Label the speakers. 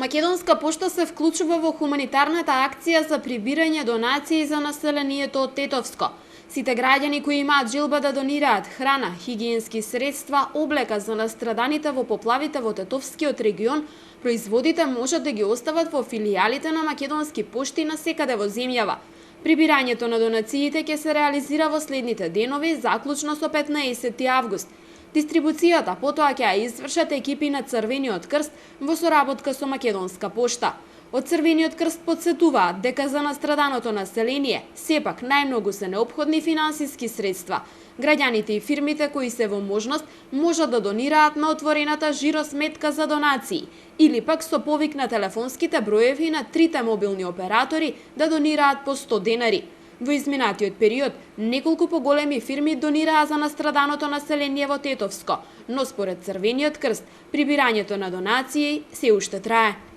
Speaker 1: Македонска пошта се вклучува во хуманитарната акција за прибирање донации за населението од Тетовско. Сите граѓани кои имаат желба да донираат храна, хигиенски средства, облека за настраданите во поплавите во Тетовскиот регион, производите можат да ги остават во филијалите на Македонски пошти насекаде во земјава. Прибирањето на донациите ќе се реализира во следните денови, заклучно со 15 август. Дистрибуцијата потоа ќе ја извршат екипи на Црвениот крст во соработка со Македонска пошта. Од Црвениот крст потсетуваат дека за настраданото население сепак најмногу се неопходни финансиски средства. Граѓаните и фирмите кои се во можност можат да донираат на отворената жиросметка за донации или пак со повик на телефонските броеви на трите мобилни оператори да донираат по 100 денари. Во изминатиот период, неколку поголеми фирми донираа за настраданото население во Тетовско, но според Црвениот крст, прибирањето на донации се уште трае.